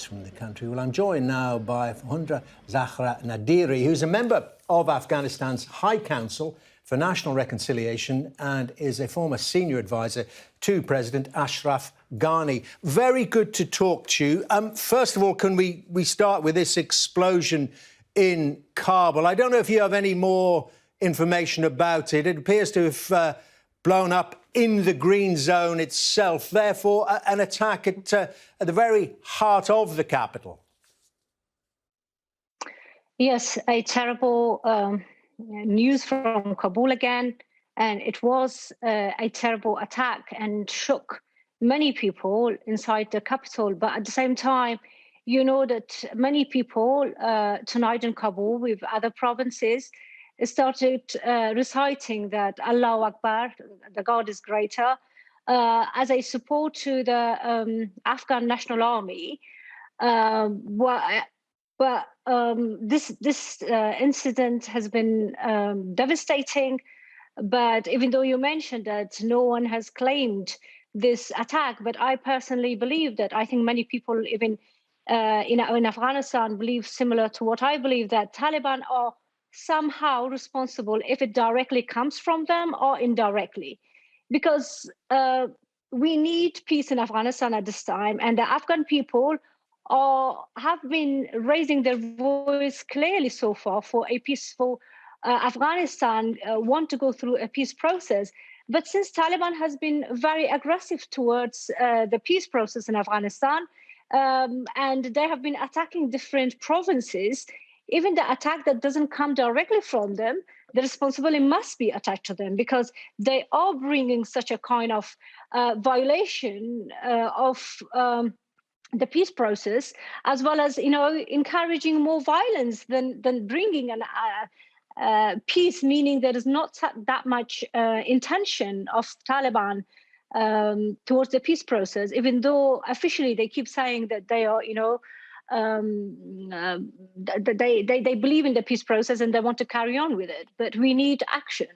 from the country. Well, I'm joined now by Farkhunda Zahra Naderi, who's a member of Afghanistan's High Council for National Reconciliation and is a former senior advisor to President Ashraf Ghani. Very good to talk to you. First of all, can we start with this explosion in Kabul? I don't know if you have any more information about it. It appears to have blown up in the green zone itself, therefore an attack at the very heart of the capital. Yes, a terrible news from Kabul again, and it was a terrible attack and shook many people inside the capital. But at the same time, you know that many people tonight in Kabul with other provinces started reciting that Allahu Akbar, the God is greater, as a support to the Afghan National Army. This incident has been devastating. But even though you mentioned that no one has claimed this attack, but I personally believe that I think many people even in Afghanistan believe similar to what I believe, that Taliban are somehow responsible, if it directly comes from them or indirectly, because we need peace in Afghanistan at this time, and the Afghan people have been raising their voice clearly so far for a peaceful Afghanistan, want to go through a peace process. But since Taliban has been very aggressive towards the peace process in Afghanistan, and they have been attacking different provinces, even the attack that doesn't come directly from them, the responsibility must be attached to them, because they are bringing such a kind of violation of the peace process, as well as, encouraging more violence than bringing an peace, meaning there is not that much intention of Taliban towards the peace process, even though officially they keep saying that they are, they believe in the peace process and they want to carry on with it. But we need action.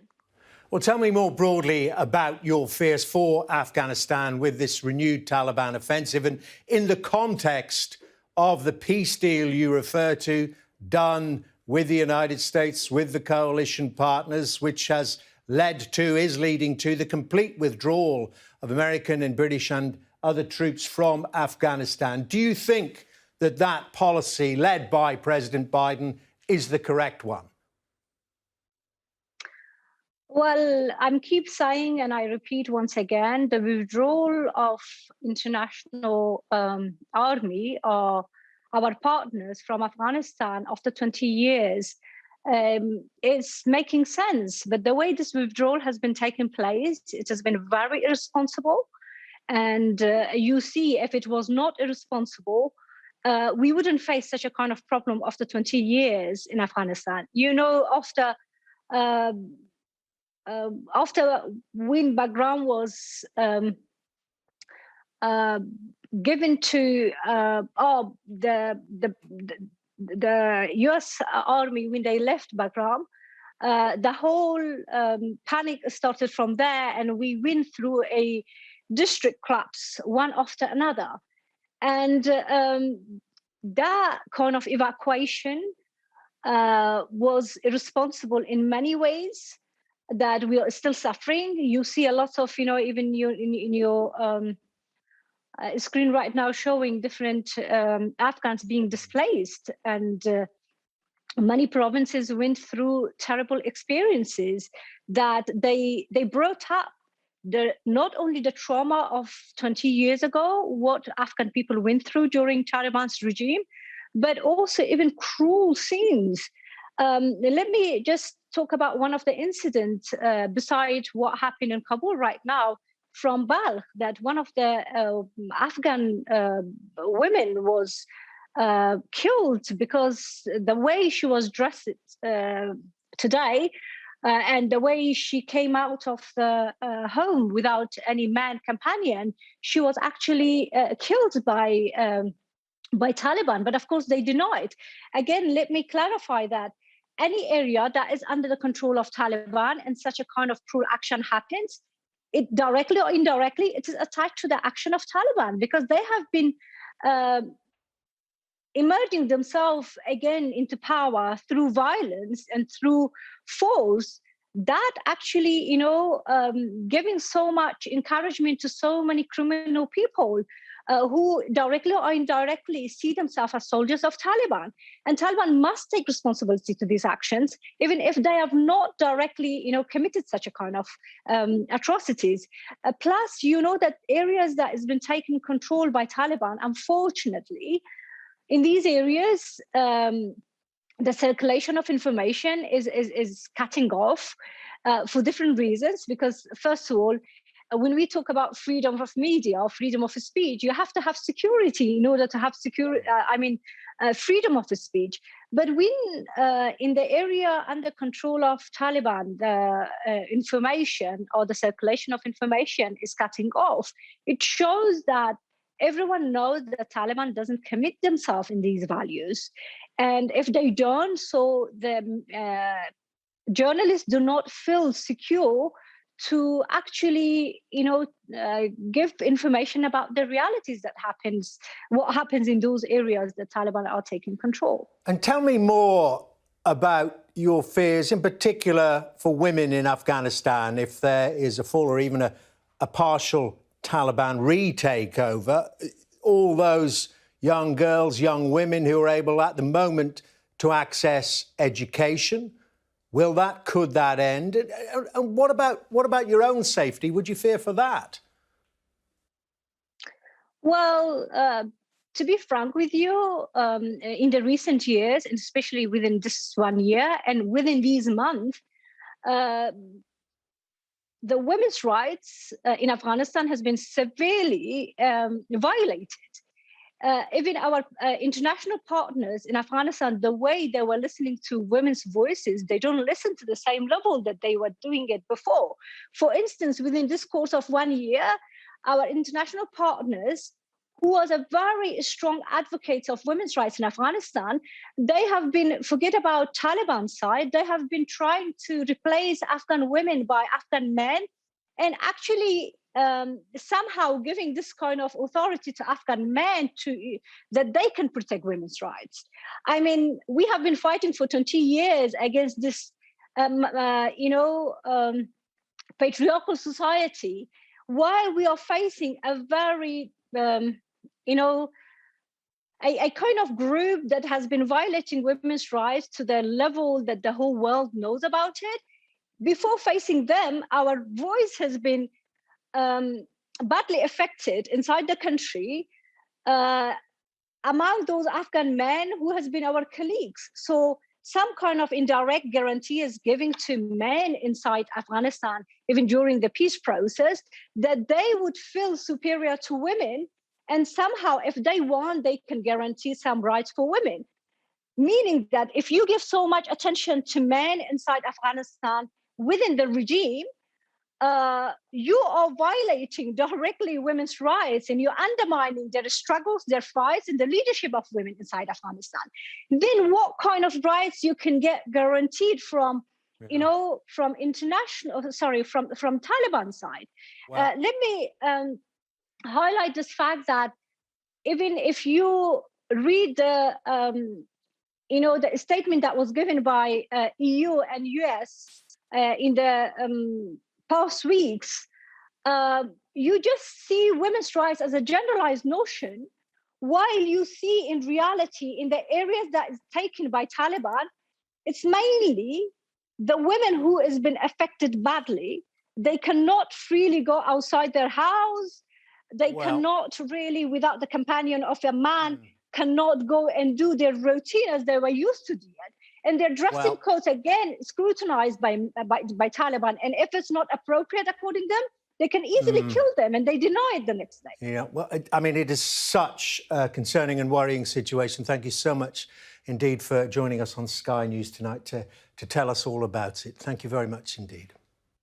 Well, tell me more broadly about your fears for Afghanistan with this renewed Taliban offensive, and in the context of the peace deal you refer to, done with the United States, with the coalition partners, which is leading to the complete withdrawal of American and British and other troops from Afghanistan. Do you think that policy led by President Biden is the correct one? Well, I'm keep saying, and I repeat once again, the withdrawal of international army or our partners from Afghanistan after 20 years is making sense. But the way this withdrawal has been taking place, it has been very irresponsible. And you see, if it was not irresponsible, we wouldn't face such a kind of problem after 20 years in Afghanistan. After when background was given to the U.S. Army when they left Bagram, the whole panic started from there, and we went through a district collapse one after another. And that kind of evacuation was irresponsible in many ways, that we are still suffering. You see a lot of, even in your screen right now showing different Afghans being displaced, and many provinces went through terrible experiences that they brought up not only the trauma of 20 years ago, what Afghan people went through during Taliban's regime, but also even cruel scenes. Let me just talk about one of the incidents beside what happened in Kabul right now from Balkh, that one of the Afghan women was killed because the way she was dressed today and the way she came out of the home without any man companion, she was actually killed by Taliban. But of course, they deny it. Again, let me clarify that any area that is under the control of Taliban and such a kind of cruel action happens, it directly or indirectly, it is attached to the action of Taliban, because they have been emerging themselves again into power through violence and through force, that actually, giving so much encouragement to so many criminal people who directly or indirectly see themselves as soldiers of Taliban. And Taliban must take responsibility to these actions, even if they have not directly, committed such a kind of atrocities. Plus, that areas that has been taken control by Taliban, unfortunately, in these areas, the circulation of information is cutting off for different reasons. Because first of all, when we talk about freedom of media or freedom of speech, you have to have security in order to have freedom of speech. But when in the area under control of Taliban, the information or the circulation of information is cutting off, it shows that everyone knows that Taliban doesn't commit themselves in these values. And if they don't, so the journalists do not feel secure to actually, give information about the realities that what happens in those areas that Taliban are taking control. And tell me more about your fears, in particular for women in Afghanistan, if there is a full or even a partial Taliban retakeover. All those young girls, young women who are able at the moment to access education. Could that end? And what about your own safety? Would you fear for that? Well, to be frank with you, in the recent years, and especially within this 1 year and within these months, the women's rights in Afghanistan has been severely violated. Even our international partners in Afghanistan, the way they were listening to women's voices, they don't listen to the same level that they were doing it before. For instance, within this course of 1 year, our international partners, who was a very strong advocate of women's rights in Afghanistan, they have been, forget about Taliban side, they have been trying to replace Afghan women by Afghan men, and actually somehow giving this kind of authority to Afghan men that they can protect women's rights. I mean, we have been fighting for 20 years against this, patriarchal society, while we are facing a very, a kind of group that has been violating women's rights to the level that the whole world knows about it. Before facing them, our voice has been badly affected inside the country among those Afghan men who has been our colleagues. So some kind of indirect guarantee is given to men inside Afghanistan, even during the peace process, that they would feel superior to women. And somehow, if they want, they can guarantee some rights for women. Meaning that if you give so much attention to men inside Afghanistan within the regime, you are violating directly women's rights, and you're undermining their struggles, their fights, and the leadership of women inside Afghanistan. Then what kind of rights you can get guaranteed from, from Taliban side? Wow. Let me highlight this fact that even if you read the statement that was given by EU and US in the past weeks, you just see women's rights as a generalized notion, while you see in reality in the areas that is taken by Taliban, it's mainly the women who has been affected badly. They cannot freely go outside their house. They cannot really, without the companion of a man, cannot go and do their routine as they were used to do it. And their dressing codes, again, scrutinized by Taliban. And if it's not appropriate according to them, they can easily kill them, and they deny it the next day. Yeah, well, I mean, it is such a concerning and worrying situation. Thank you so much indeed for joining us on Sky News tonight to tell us all about it. Thank you very much indeed.